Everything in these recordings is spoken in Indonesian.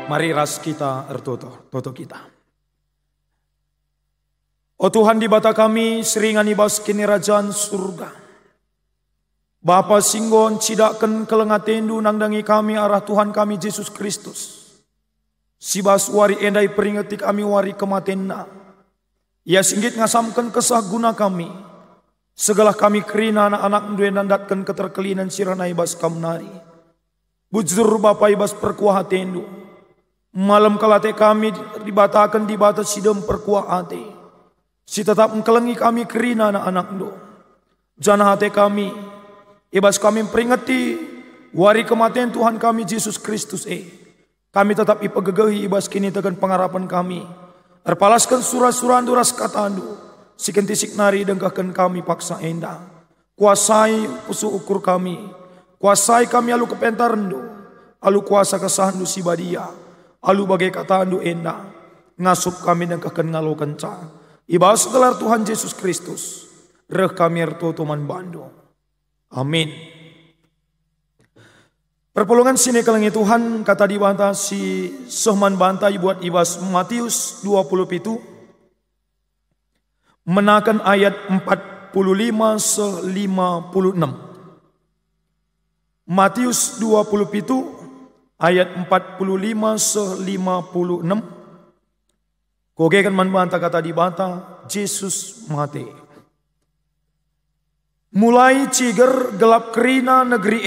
Mari ras kita toto kita. O Tuhan di bata kami seringan ibas kini kerajaan surga. Bapa singgon cidaken kelengatendu nangdangi kami arah Tuhan kami Yesus Kristus. Sibas wari endai peringati kami wari kematenna. Ia singgit ngasamkan kesah guna kami. Segala kami kerina anak-anak duwe nandatkan keterkelinan sirana ibas kamnari. Bujur Bapa ibas perkuah tendu. Malam kalate kami dibatakan di batas sidem perkuah ate. Si tetap mengkelengi kami kerina anak-anak do. Jana hati kami. Ibas kami peringati wari kematian Tuhan kami Yesus Kristus Kami tetap ipegegehi ibas kini tegan pengharapan kami. Erpalaskan surah-surah duras katandu. Sikentisik nari dengkahkan kami paksa endah. Kuasai pusu ukur kami. Kuasai kami alu kepentarendu. Alu kuasa kesahandu si badia. Alu bagai katandu endah. Ngasup kami dengkahkan ngalo kenca. Ibas gelar Tuhan Yesus Kristus. Reh kami ertotoman bando. Amin. Perpulungan sini kelengi Tuhan kata dibantah si sohman bantai buat ibas Matius 27 menakan ayat 45-56. Matius 27 ayat 45-56. Kogekan manbantah kata dibantah Yesus mati. Mulai ciger gelap kerina negeri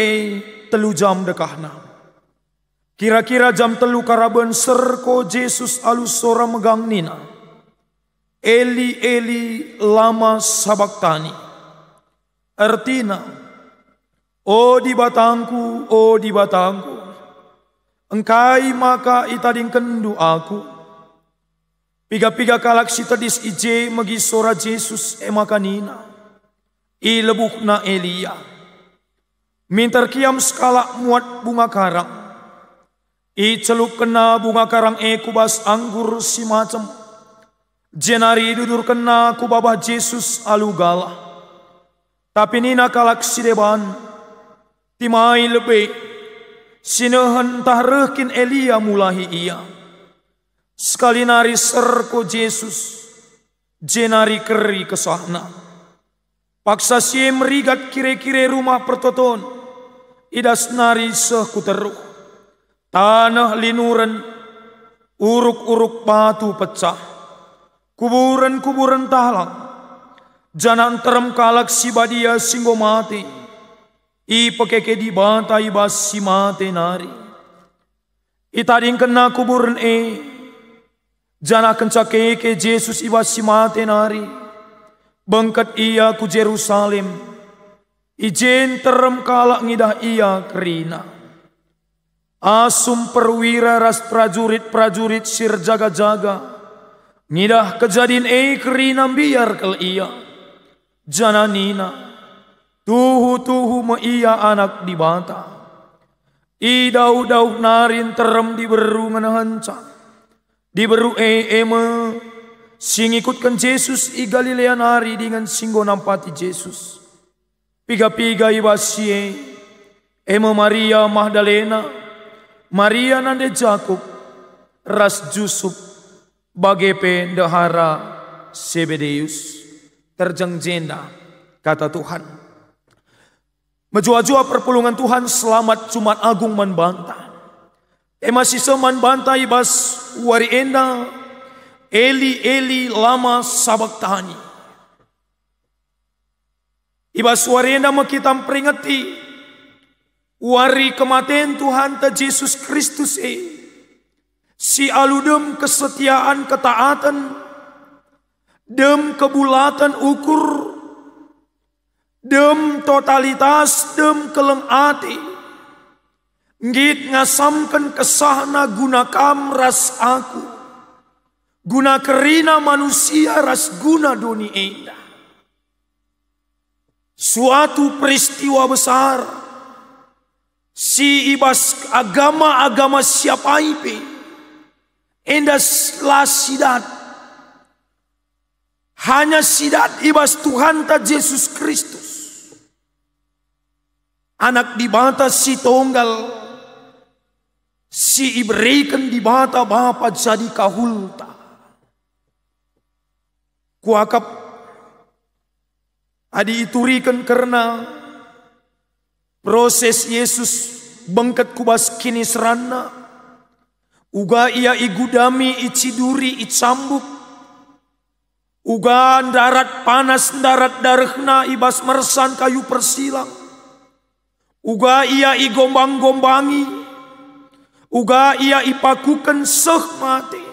telu jam dekahna. Kira-kira jam telu karaben serko Yesus alus sora megang nina. Eli Eli lama sabaktani. Artina, o di batangku, engkai maka itading kendu aku. Piga-piga kalak si tadis ije magi sora Yesus makanina. I lebuh na Elia. Mintar kiam skala muat bunga karang. I celup kena bunga karang kubas anggur si macam. Jenari dudur kena kubabah Yesus alugala. Tapi nina kalak si deban. Timai lebih. Sinehen tahrehkin Elia mulahi ia. Sekali nari serko Yesus. Jenari keri kesahna. Paksa si merigat kire-kire rumah pertoton. Idas nari sekuteruh. Tanah linuran. Uruk-uruk batu pecah. Kuburan-kuburan talang. Janan terem kalak si badia singgo mati. I pekeke di bantai bas si mati nari. Itading kena kuburan Jana kencakeke Yesus ibas si mati nari. Bengkat ia ku Jerusalem. Ijen terem kalak ngidah ia kerina. Asum perwira ras prajurit sir jaga-jaga. Ngidah kejadian kerina biar kel ia. Jananina. Tuhu me ia anak dibata. Idau-dau narin terem diberu menahancang. Diberu eme. Sing ikutkan Yesus i Galilea nari dengan singgo nampati Yesus. Piga-piga ibasie. Ema Maria Magdalena. Maria nande Jakob. Ras Jusuf. Bagepe dahara Sebedeus. Terjang jenda kata Tuhan. Menjua-jua perpulungan Tuhan selamat Jumat Agung manbantah. Ema sisa manbantah ibas wari enda. Eli Eli lama sabaktani. Ibas warenda makitam peringati. Wari kematian Tuhan ta Yesus Kristus Si aludem kesetiaan ketaatan. Dem kebulatan ukur. Dem totalitas dem keleng ati. Ngit ngasamkan kesahna gunakam ras aku. Guna kerina manusia ras guna doni enda. Suatu peristiwa besar. Si ibas agama-agama siapa ipe. Enda lah sidat. Hanya sidat ibas Tuhan ta Yesus Kristus. Anak dibata si tunggal. si iberikan di bata Bapa jadi kahulta. Kuakap adi iturikan karena proses Yesus bengket kubas kini serana. Uga ia igudami iciduri icambuk. Uga darat panas darat darahna ibas mersan kayu persilang. Uga ia igombang-gombangi. Uga ia ipakukan seh mati.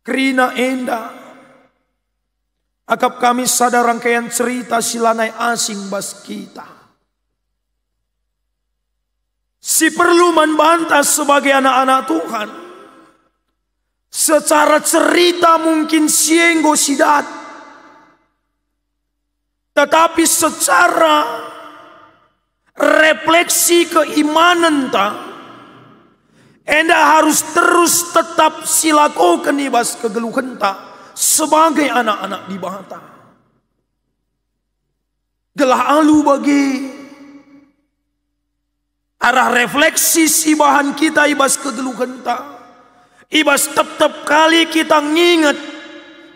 Krina enda. Akap kami sadar rangkaian cerita silanai asing bas kita. Si perlu membantah sebagai anak-anak Tuhan. Secara cerita mungkin sienggo sidat. Tetapi secara refleksi keimanan ta, enda harus terus tetap silakokan ibas kegeluhan ta sebagai anak-anak di bata. Gelah alu bagi arah refleksi si bahan kita ibas kegeluhan ta. Ibas tetap kali kita nginget,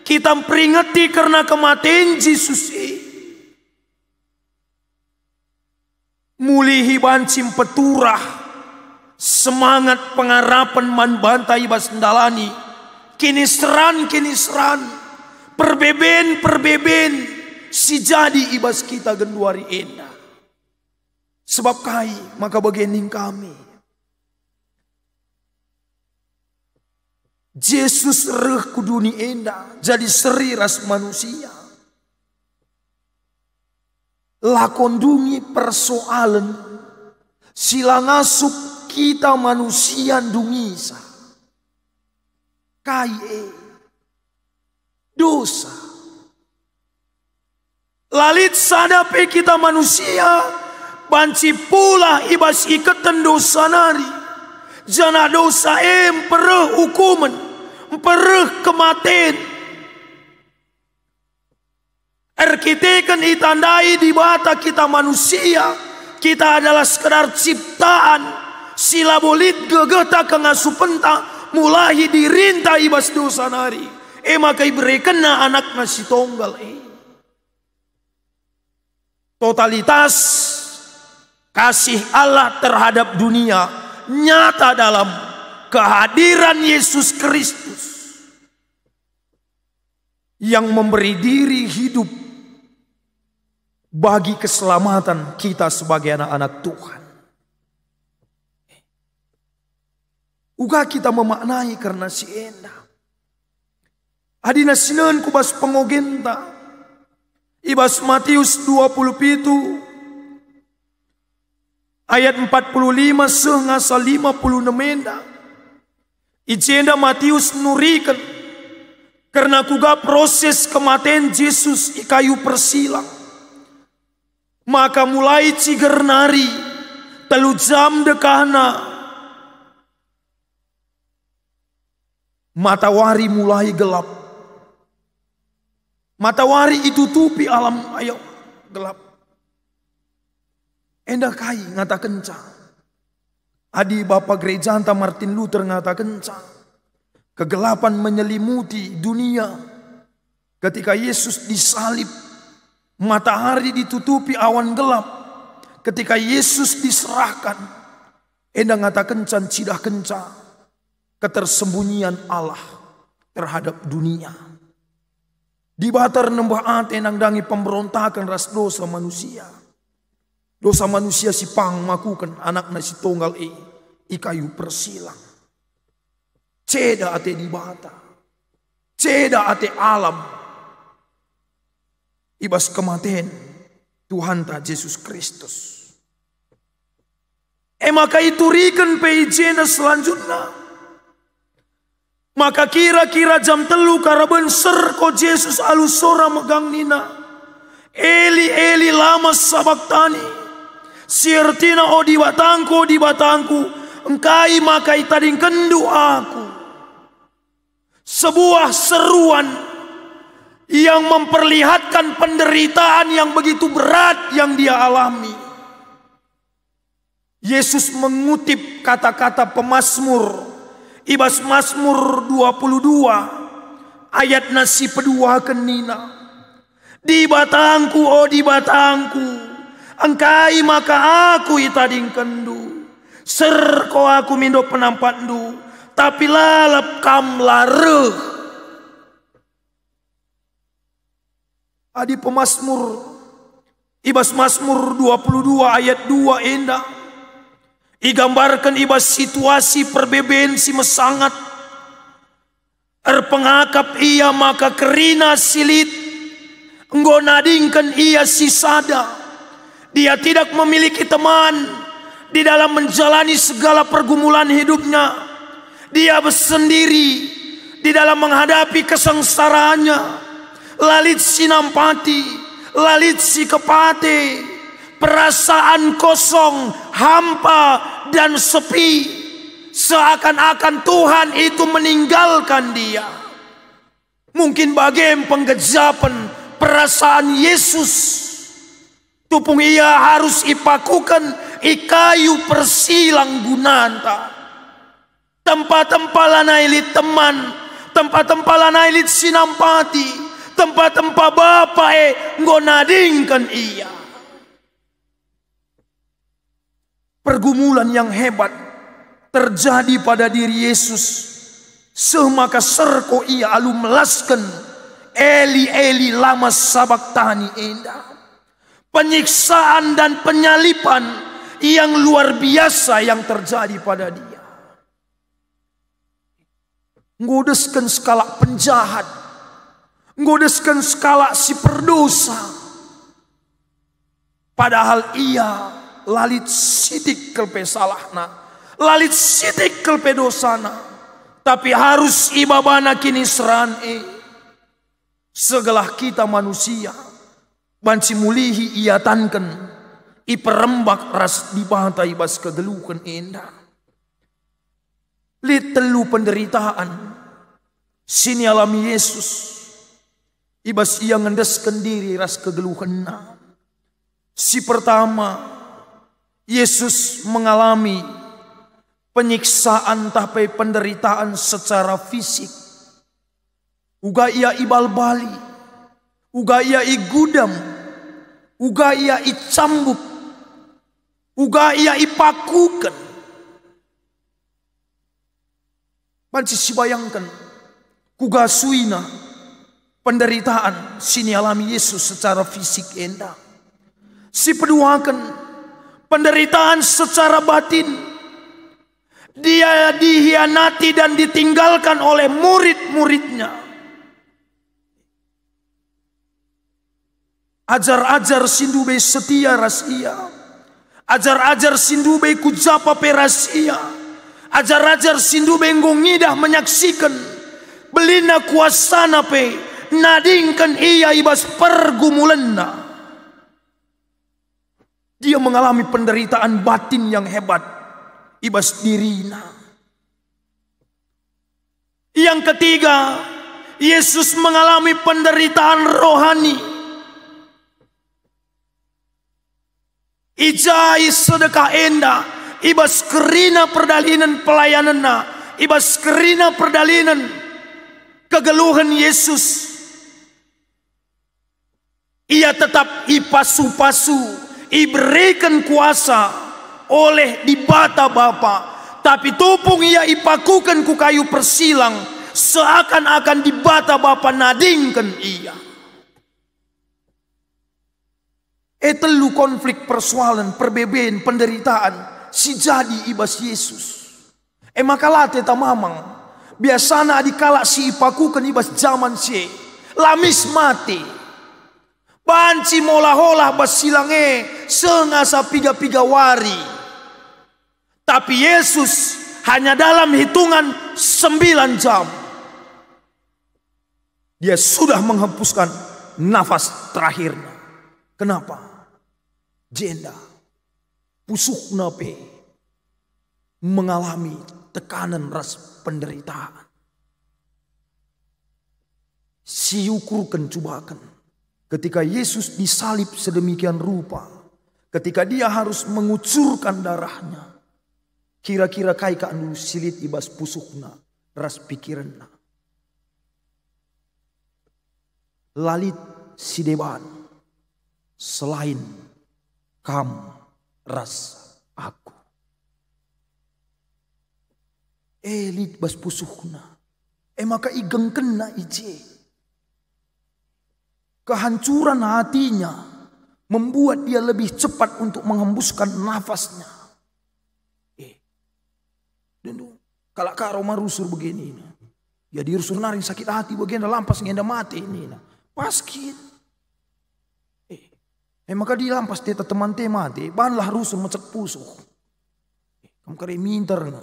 kita peringati karena kematian Yesus. Mulihi bancim peturah, semangat pengarapan man bantai ibas ndalani, kini seran, perbeben, si jadi ibas kita genduari enda. Sebab kai, maka bagening kami. Yesus reh kuduni enda, jadi seri ras manusia. Lakondungi persoalan sila ngasup kita manusia dungisa. Kai dosa. Lalit sadape kita manusia banci pula ibas ikatan dosa nari. Jana dosa pereh hukuman, pereh kematian. Kita itandai di bata kita manusia, kita adalah sekedar ciptaan. Sila bolit gegeta kengasupenta mulai dirinta ibas dosa nari. Maka iberikan na anak nasi tonggal. Totalitas kasih Allah terhadap dunia nyata dalam kehadiran Yesus Kristus yang memberi diri hidup bagi keselamatan kita sebagai anak-anak Tuhan. Uga kita memaknai karena si enda. Adina sineun kubas pengogenta. Ibas Matius 27 ayat 45 sehingga 56 enda. Ijenda Matius nurikan karena kuga proses kematian Yesus i kayu persilang. Maka mulai ciger nari telu jam dekahna matahari mulai gelap. Matahari itu tutupi alam ayo gelap. Endah kai ngata kencang. Adi Bapak Gereja Anta Martin Luther ngata kencang. Kegelapan menyelimuti dunia. Ketika Yesus disalib, matahari ditutupi awan gelap. Ketika Yesus diserahkan, endah ngata kencan cidah kencang ketersembunyian Allah terhadap dunia. Di batar nembah ate nang dangi pemberontakan ras dosa manusia. Dosa manusia si pang makukan anak nasi tonggal i kayu persilang. Ceda ate di bata. Ceda ate alam. Ibas kematian Tuhan ta Yesus Kristus. Maka itu rikan peijena selanjutnya. Maka kira-kira jam telu karaben ser ko Yesus alusora megang nina. Eli Eli lama sabaktani. Sirtina di batangku. Engkai makai tading kendu aku. Sebuah seruan yang memperlihatkan penderitaan yang begitu berat yang dia alami. Yesus mengutip kata-kata pemazmur, ibas Mazmur 22 ayat nasi pedua kenina. Di batangku, oh di batangku, angkai maka aku itading kendu. Serko aku mindo penampandu, tapi lalap kam lareh. Adi pemazmur, ibas Mazmur 22 ayat 2 endah. Igambarkan ibas situasi perbeben si mesangat. Erpengakap ia maka kerina silit. Enggo nadingkan ia si sada. Dia tidak memiliki teman di dalam menjalani segala pergumulan hidupnya. Dia bersendiri di dalam menghadapi kesengsaraannya. Lalit si nampati, lalit si kepate, perasaan kosong, hampa dan sepi, seakan-akan Tuhan itu meninggalkan dia. Mungkin bagian penggejapan perasaan Yesus, tupung ia harus ipakukan ikayu persilang gunanta. Tempat-tempat lanailit teman, tempat-tempat lanailit sinampati, tempat-tempat bapak ngonadingkan ia. Pergumulan yang hebat terjadi pada diri Yesus. Semaka serko ia alu melaskan Eli Eli lama sabaktani endah. Penyiksaan dan penyalipan yang luar biasa yang terjadi pada dia. Ngodeskan skala penjahat, ngodeskan skala si perdosa. Padahal ia lalit sidik kelpe salahna, lalit sidik kelpe dosana, tapi harus ibabana kini seran segelah kita manusia banci mulihi ia tanken iperembak ras dibata ibas kegeluhan endah. Lit telu penderitaan sini alami Yesus ibas ia ngendeskan diri ras kegeluhan. Si pertama, Yesus mengalami penyiksaan tapi penderitaan secara fisik. Uga ia ibal bali, uga ia igudam, uga ia icambuk, uga ia ipakukan. Banci si bayangkan, kuga suina penderitaan sini alami Yesus secara fisik endah. Si peduakan penderitaan secara batin. Dia dihianati dan ditinggalkan oleh murid-muridnya. Ajar-ajar sindube setia rasia. Ajar-ajar sindube kujapa perasia. Ajar-ajar sindube ngongidah menyaksikan. Belina kuasana pe. Nadingkan ia ibas pergumulanna. Dia mengalami penderitaan batin yang hebat. Ibas dirina. Yang ketiga, Yesus mengalami penderitaan rohani. Ijai sedekah endah, ibas kerina perdalinan pelayananna, ibas kerina perdalinan kegeluhan Yesus. Ia tetap ipasu-pasu, iberikan kuasa oleh dibata Bapa, tapi tupung ia ipakukan ku kayu persilang, seakan-akan dibata Bapa nadingkan ia. Telu konflik persoalan, perbedaan, penderitaan si jadi ibas Yesus. Makalate tamamang biasana adikala si ipakukan ibas zaman si lamis mati. Banci molah-olah basilange sengasa piga-piga wari. Tapi Yesus hanya dalam hitungan 9 jam. Dia sudah menghempuskan nafas terakhirnya. Kenapa? Jenda pusuk nape mengalami tekanan ras penderitaan. Siukurkan cubakan ketika Yesus disalib sedemikian rupa, ketika dia harus mengucurkan darahnya, kira-kira kai ka anu silit ibas pusukna, ras pikiranna. Lalit sideban, selain kamu ras aku. Elit bas pusukna, maka igeng kena ije. Kehancuran hatinya membuat dia lebih cepat untuk menghembuskan nafasnya. Dan kalau karo marusur begini, ya dirusur naring sakit hati begini lampas ngenda mati ini. Paskit. Maka dia lampas teta teman te mati, banlah rusur macak pusuk. Kamu kare minter na.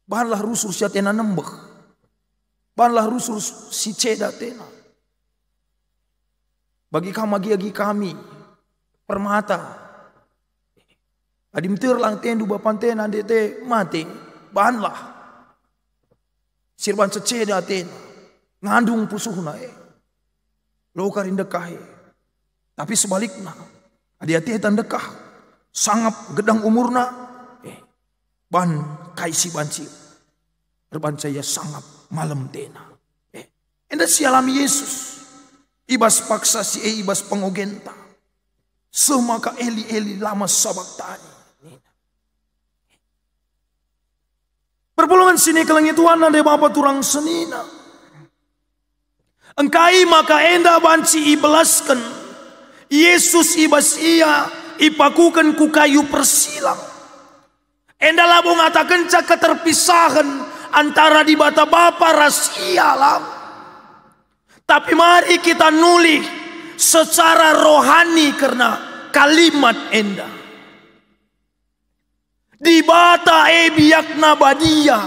Banlah rusur si atena nembek. Banlah rusur si ceda tena. Bagi kami permata. Adim terlang tendu bapantena dete mati, banlah. Sirban seceda tena. Ngandung pusuhna lo karin dekah tapi sebaliknya adi-adi etan dekah sangap gedang umurna ban kaisi banci berbancaya sangap malam tena enda sialami Yesus ibas paksa si ibas pengogenta semaka eli lama sabaktani perpulungan sini kelengi Tuhan ade Bapa turang senina. Engkai maka enda banci ibelaskan Yesus ibas ia ipakukan ku kayu persilang. Enda labo ngatakan cak keterpisahan antara di bata Bapa ras ialam. Tapi mari kita nuli secara rohani karena kalimat enda. Di bata biakna badia.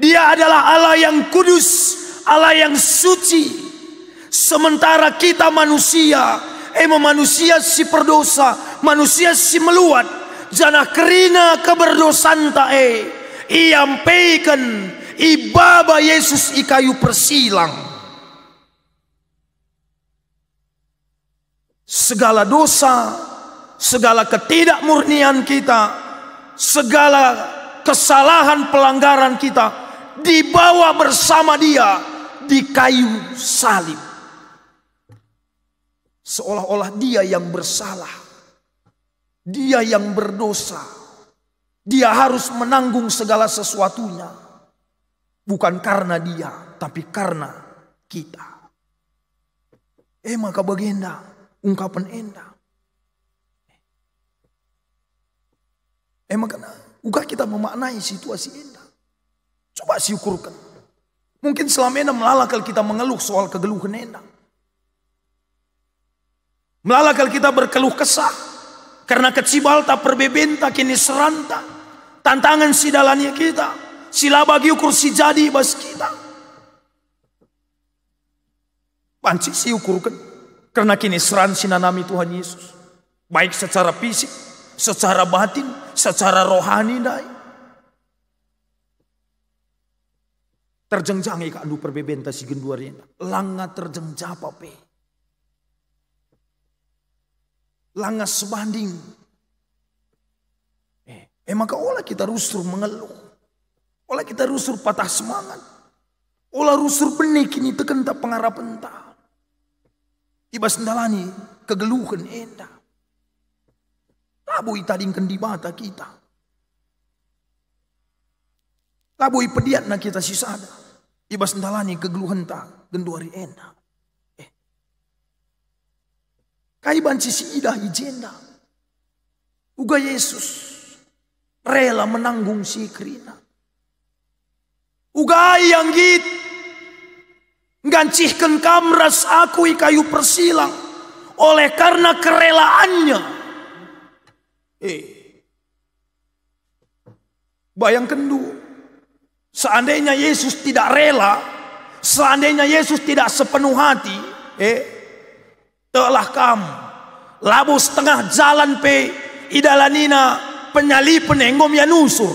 Dia adalah Allah yang kudus, Allah yang suci. Sementara kita manusia, manusia si perdosa, manusia si meluat, jana kerina keberdosan tae, iampaikan ibaba Yesus i kayu persilang. Segala dosa, segala ketidakmurnian kita, segala kesalahan pelanggaran kita dibawa bersama dia di kayu salib. Seolah-olah dia yang bersalah, dia yang berdosa, dia harus menanggung segala sesuatunya, bukan karena dia tapi karena kita. Maka bagenda ungkapan enda. Maka uga kita memaknai situasi enda. Coba syukurkan. Mungkin selama ini melalakal kita mengeluh soal kegeluhan enda. Melalakal kita berkeluh kesah. Karena kecibal tak perbebenta kini seranta. Tantangan si dalannya kita. Sila bagi ukur si jadi bas kita. Panci si ukurkan. Karena kini seran sinanami Tuhan Yesus. Baik secara fisik, secara batin, secara rohani dai. Terjengjangi ka andu perbebenta si genduarena. Langa terjengjapa pe. Langa sebanding. Maka olah kita rusur mengeluh. Olah kita rusur patah semangat. Olah rusur benih kini tekan tak pengharapan tak. Ibas ndalani kegeluhan enda. Labui tadingkan di mata kita. Labui pediat na kita sisada. Ibas ndalani kegeluhan tak genduari enda. Kai banci si idah ijenda. Uga Yesus rela menanggung si kerina. Uga yang git ngancihkan kamras aku i kayu persilang oleh karena kerelaannya. Bayangkan dulu, seandainya Yesus tidak rela, seandainya Yesus tidak sepenuh hati, telah kamu labu setengah jalan pe idalanina penyalipan enggom ya nusur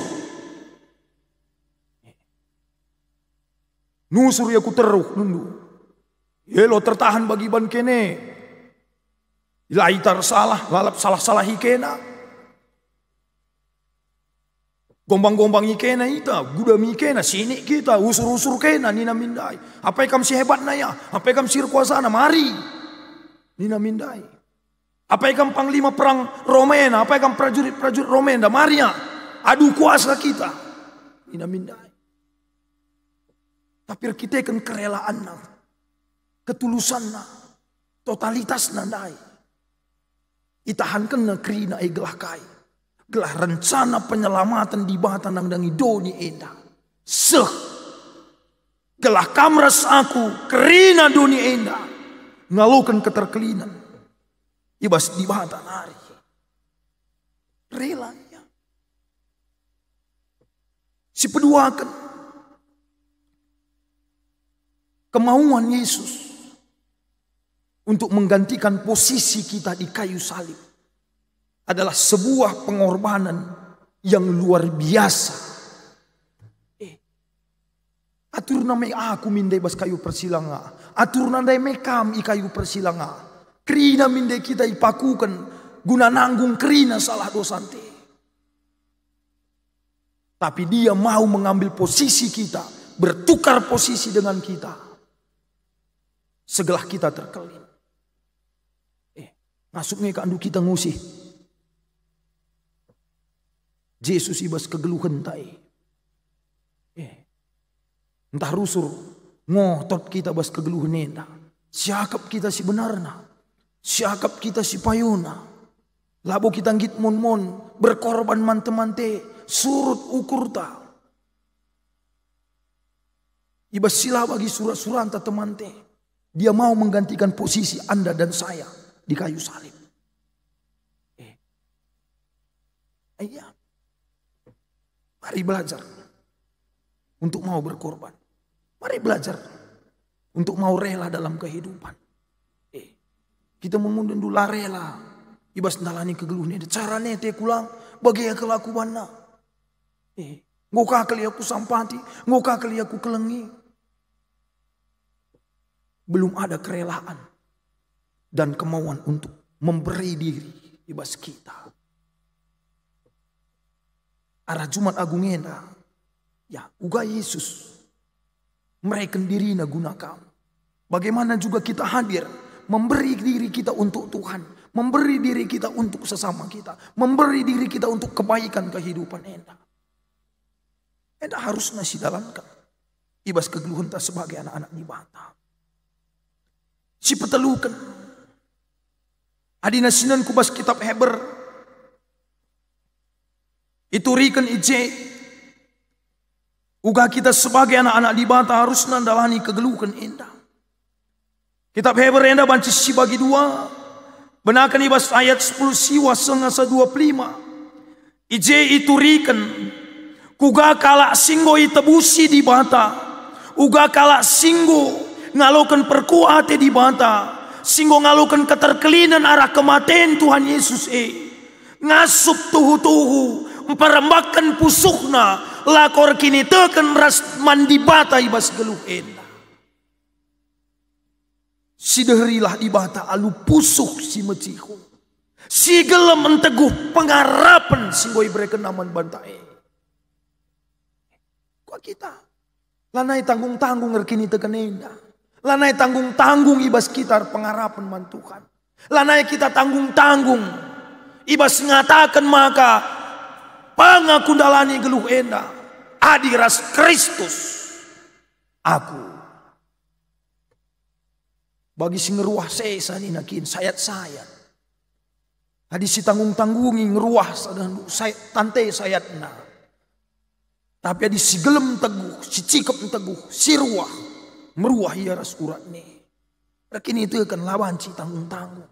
ya ku teruh nundu. Yelo tertahan bagi ban kene. Laitar salah, lalap salah-salah ikena. Gombang-gombang ikena ita, gudam ikena, sini kita, usur-usur kena, nina mindai. Apa ikam si hebat na ya, apa ikam si kuasa na, mari. Nina mindai. Apa ikam panglima perang Romena, apa ikam prajurit-prajurit Romena, mari ya. Adu kuasa kita. Nina mindai. Tapi kita kan kerelaan na, ketulusan na, totalitas na dai. Itahankan na krina gelah kai. Gelah rencana penyelamatan di bata nang dangi doni enda. Gelah kamras aku krina doni enda. Ngalukan keterkelinan. Ibas di bata nari. Relanya. Si peduakan. Kemauan Yesus. Untuk menggantikan posisi kita di kayu salib. Adalah sebuah pengorbanan yang luar biasa. Atur namai aku mindai bas kayu persilanga. Atur namai mekam i kayu persilanga. Krina mindai kita ipakukan guna nanggung krina salah dosante. Tapi dia mau mengambil posisi kita. Bertukar posisi dengan kita. Segelah kita terkelin. Masuknya ke andu kita ngusih. Yesus ibas kegeluhan tai. Entah rusur ngotot kita bas kegeluhan enda. Siakap kita si benarna. Siakap kita si payuna. Labo kita ngit mon berkorban mante-mante surut ukur ta. Ibas sila bagi surat-suranta temante. Dia mau menggantikan posisi Anda dan saya di kayu salib. Iya. Mari belajar untuk mau berkorban. Mari belajar untuk mau rela dalam kehidupan. Kita memundur dulu rela. Ibas nalani kegeluhnya. Caranya te kulang bagi kelakuannya. Ngokah kali aku sampati, ngokah kali aku kelengi. Belum ada kerelaan dan kemauan untuk memberi diri ibas kita. Arah Jumat Agung enda, ya uga Yesus mereken diri na guna kamu. Bagaimana juga kita hadir memberi diri kita untuk Tuhan, memberi diri kita untuk sesama kita, memberi diri kita untuk kebaikan kehidupan enda. Enda harus nasi dalamkan ibas kegeluhan ta sebagai anak-anak di bata. Si petelukan adina sinan kubas kitab Heber iturikan ije uga kita sebagai anak-anak di bata harus nandalani kegeluhan indah. Kitab Heber enda banci si bagi dua benakan ibas ayat 10 siwa sengasa 25 ije iturikan kuga kalak singgo itebusi di bata uga kalak singgo ngalokan perkuate di bata singgo ngalokan keterkelinan arah kematian Tuhan Yesus ngasup tuhu-tuhu memperembakkan pusukna lakor kini teken ras mandi bata ibas geluh enda si deherilah di bata alu pusuk si meciku si gelem menteguh pengharapan singgo ibreken naman bantae kok kita lanai tanggung-tanggung ngerkini teken enda lanai tanggung-tanggung ibas kita pengharapan man Tuhan. Lanai kita tanggung-tanggung ibas ngatakan maka pangakundalani geluh enda adiras Kristus aku. Bagi si ngeruah sesa ni nakin sayat-sayat. Hadi si tanggung-tanggungi ngeruah sadan tante sayatna. Tapi adi si gelem teguh, si cikep teguh, si ruah meruah ia ras urat ni. Rakin itu akan lawan si tanggung-tanggung.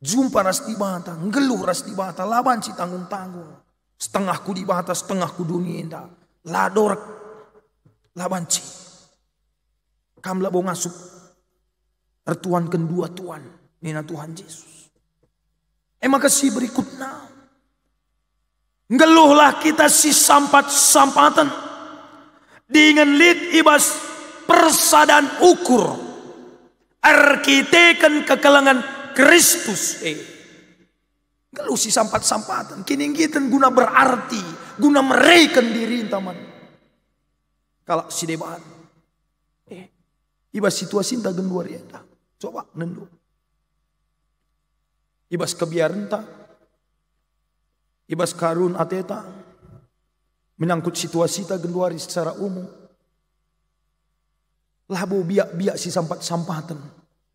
Jumpa ras di bata, ngeluh ras di bata, lawan si tanggung-tanggung. Setengahku di bata, setengahku dunia indah. Ladorak, lawan si. Kam labo ngasup. Ertuan kedua Tuhan, nina Tuhan Yesus. Maka si berikutnya. Ngeluhlah kita si sampat-sampatan. Dengan lid ibas persadan ukur arkiteken kekelangan Kristus. Geluh si sampat-sampatan. Kini kita guna berarti. Guna mereken diri teman. Kalau si deban. Ibas situasi entah genduar ya. Coba nendu. Ibas kebiaran tak. Ibas karun ateta. Menyangkut situasi tak genduari secara umum. Labo biak-biak si sampat-sampatan.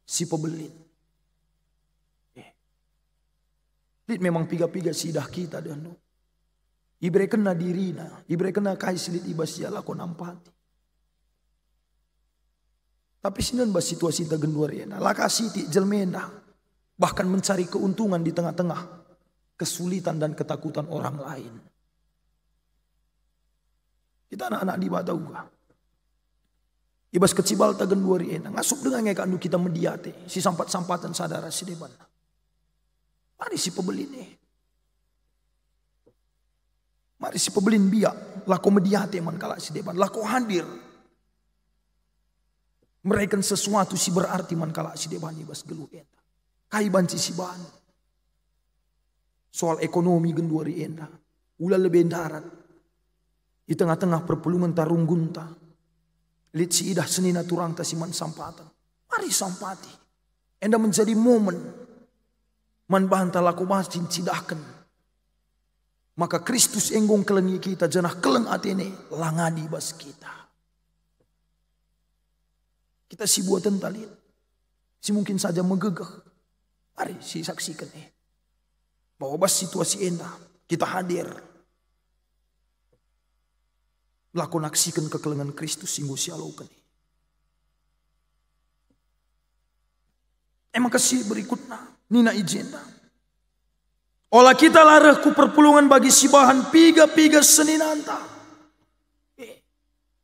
Si pebelin. Lit memang piga-piga sidah kita dan ibre kena dirina, ibre kena kai silit ibas ya lakon ampati. Tapi sinan bas situasi ta genduar ya, lakasi ti jelmenda bahkan mencari keuntungan di tengah-tengah kesulitan dan ketakutan orang lain. Kita anak-anak di Batauga. Ibas kecibal ta genduar ya, ngasup dengan ngeka kita mediate si sampat-sampatan sadara si deban. Mari si pebelin Mari si pebelin biak. Lako mediate man kala si deban. Lako hadir. Mereka sesuatu si berarti man kala si deban ibas geluh enda. Kai banci si ban. Soal ekonomi genduari enda. Ula lebih darat. Di tengah-tengah perpulungan tarung gunta. Lit si idah senina turang ta si man sampatan. Mari sampati. Enda menjadi momen. Man banta laku masin cidahkan. Maka Kristus enggong kelengi kita jenah keleng atene langadi bas kita. Kita si buatan talin. Si mungkin saja megegah. Mari si saksikan bahwa bas situasi endah kita hadir. Laku naksikan kekelengan Kristus singgo si alaukan. Emang kasih berikutnya. Nina ijenda. Olah kita larah ku perpulungan bagi sibahan piga-piga seninanta.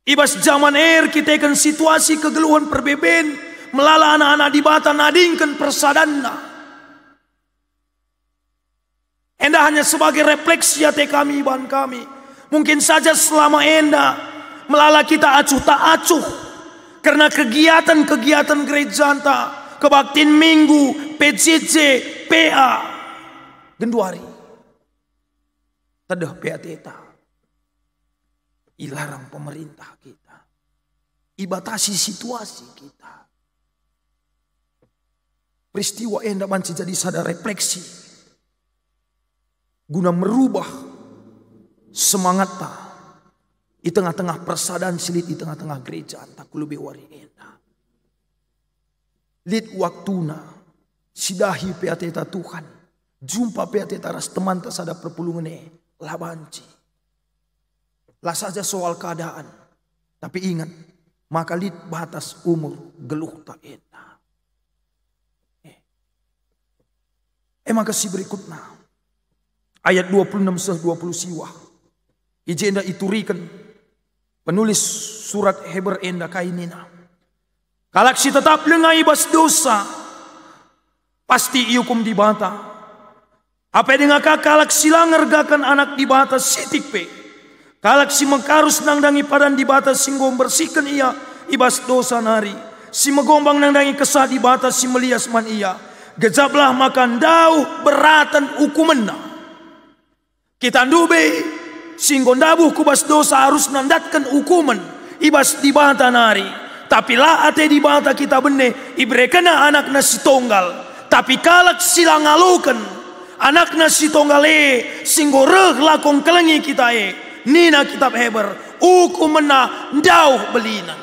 Ibas zaman kita kan situasi kegeluhan perbeben. Melala anak-anak di bata nadingkan persadanna. Enda hanya sebagai refleksi hati kami, iban kami. Mungkin saja selama enda melala kita acuh tak acuh. Karena kegiatan-kegiatan gereja anta. Kebaktian minggu, PCC, PA, genduari. Tadah PA teta. Ilarang pemerintah kita. Ibatasi situasi kita. Peristiwa enda banci jadi sadar refleksi. Guna merubah semangat ta. Di tengah-tengah persadaan silit di tengah-tengah gereja. Tak lebih wari enda. Lid waktuna sidahi peateta Tuhan. Jumpa peateta ras teman tak sada perpulungan labanci. Lah saja soal keadaan. Tapi ingat. Maka lid batas umur geluh tak enak. Maka si berikutnya. Ayat 26-20 siwah. Ijenda iturikan. Penulis surat Heber enda kainina. Kalak si tetap lengai bas dosa. Pasti iukum di bata. Apa dengan kalak silang ngergakan anak di bata sitik pe. Kalak si mengkarus nangdangi padan di bata singgom bersihkan ia. Ibas dosa nari. Si megombang nangdangi kesah di bata si melias man ia. Gejablah makan dauh beratan hukumenna. Kita ndube. Singgon dabuh kubas dosa harus nandatkan hukuman. Ibas di bata nari. Tapi lah ate di bata kita bene ibre kena anak nasi tonggal. Tapi kalak silang ngalukan anak nasi tonggal singgo reh lakong kelengi kita nina kitab Heber hukumena ndauh belinan.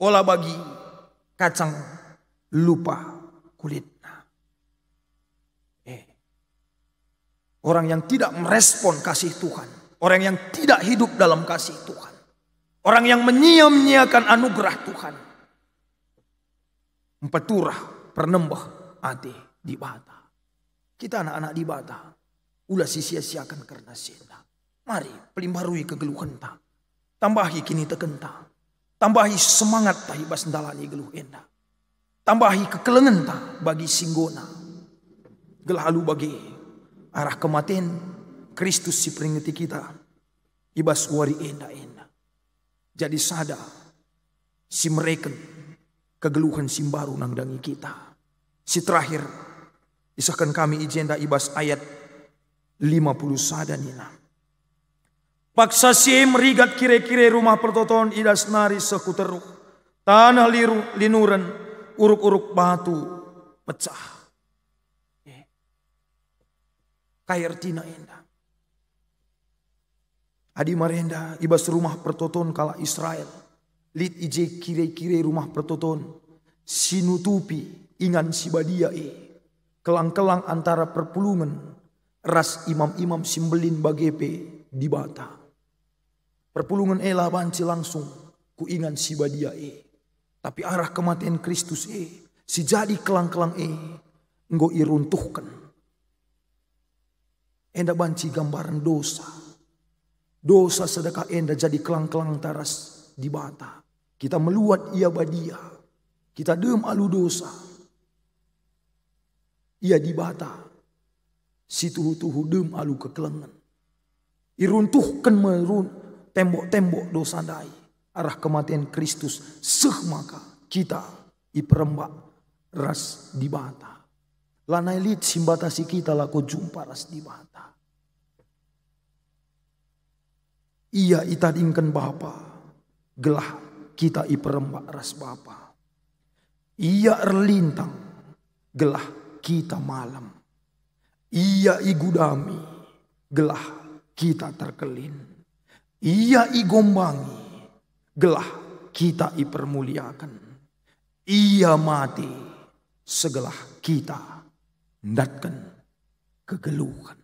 Olah bagi kacang lupa kulitna. Orang yang tidak merespon kasih Tuhan, orang yang tidak hidup dalam kasih Tuhan. Orang yang menyia-nyiakan anugerah Tuhan. Empeturah pernembah ate di bata. Kita anak-anak di bata. Ulah sia-siakan karena senda. Mari pelimbarui kegeluhan ta. Tambahi kini tekenta. Tambahi semangat ta hibas ndalani geluh enda. Tambahi kekelengan ta bagi singgona. Gelalu bagi arah kematian Kristus si peringati kita. Ibas wari enda-enda. Jadi sada si mereka kegeluhan simbaru nangdangi kita. Si terakhir, isahkan kami ijenda ibas ayat 50 sadanina. Paksa si merigat kire-kire rumah pertoton idas nari sekuteruk. Tanah liru linuran, uruk-uruk batu pecah. Kayer tina enda. Adi marenda ibas rumah pertoton kala Israel. Lit ije kire-kire rumah pertoton. Sinutupi ingan si badia kelang-kelang antara perpulungan. Ras imam-imam simbelin bagepe di bata. Perpulungan elah banci langsung ku ingan si badia Tapi arah kematian Kristus si jadi kelang-kelang enggo iruntuhkan. Enda banci gambaran dosa. Dosa sedekah enda jadi kelang-kelang taras di bata. Kita meluat ia badia. Kita dem alu dosa. Ia di bata. Si tuhu-tuhu dem alu kekelengan. Iruntuhkan tembok-tembok dosa dai. Arah kematian Kristus. Maka kita iperembak ras di bata. Lanai lit simbatasi kita laku jumpa ras di bata. Ia itadingkan Bapa, gelah kita iperembak ras Bapa. Ia erlintang, gelah kita malam. Ia igudami, gelah kita terkelin. Ia igombangi, gelah kita ipermuliakan. Ia mati, segelah kita ndatkan kegeluhan.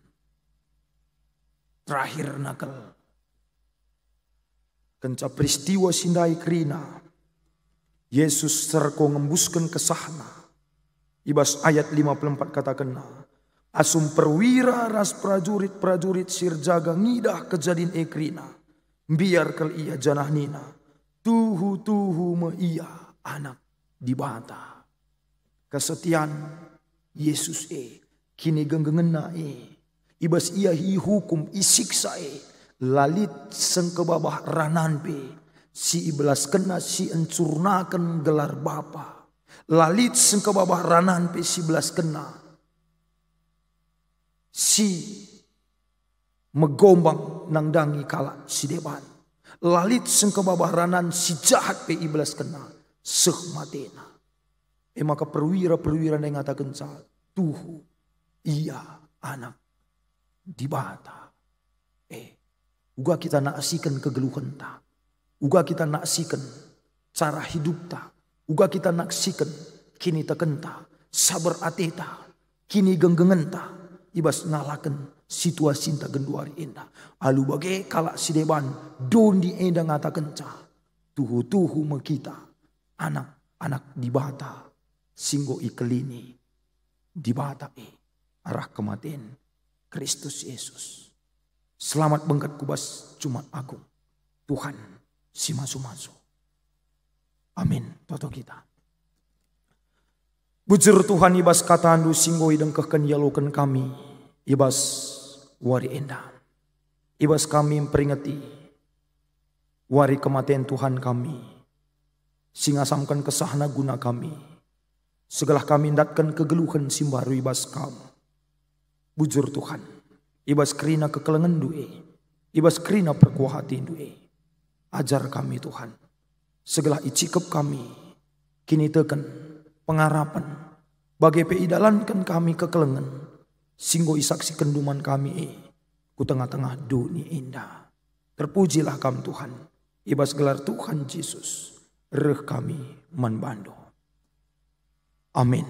Terakhir nakal. Kenca peristiwa sindai kerina. Yesus serko ngembuskan kesahna. Ibas ayat 54 katakan. Asum perwira ras prajurit-prajurit sirjaga ngidah kejadian ekrina. Biar kel ia janah nina. Tuhu-tuhu me ia anak di bata. Kesetian Yesus kini genggengena Ibas ia hi hukum isiksa lalit sengkebabah rananpe si ibelas kena si encurnakan gelar Bapa. Lalit sengkebabah rananpe si belas kena si megombang nangdangi kala si deban. Lalit sengkebabah ranan si jahat pe ibelas kena seh matena. Maka perwira-perwira yang ngatakan tuhu ia anak di bata. Uga kita naksikan kegeluhan ta. Uga kita naksikan cara hidup ta. Uga kita naksikan kini tekenta. Sabar ateta. Kini genggengen ta. Ibas ngalakan situasi ta genduari enda. Alu bagai kalak si deban. Dondi enda ngatakan ca. Tuhu-tuhu mekita. Anak-anak di bata. Singgo ikelini. Di bata arah kematian Kristus Yesus. Selamat bengkat kubas Jumat Agung. Tuhan si masu-masu. Amin. Toto kita. Bujur Tuhan ibas katandu singgoi dengkehkan yalukan kami. Ibas wari endah. Ibas kami memperingati. Wari kematian Tuhan kami. Singasamkan kesahna guna kami. Segala kami ndatkan kegeluhan simbaru ibas kamu. Bujur Tuhan. Ibas kerina kekelengan due. Ibas kerina perkuah hati due. Ajar kami Tuhan. Segala icikep kami. Kini teken pengarapan. Bagai peidalankan kami kekelengan. Singgo isaksi kenduman kami ku tengah-tengah dunia indah. Terpujilah kami Tuhan. Ibas gelar Tuhan Yesus. Reh kami manbando. Amin.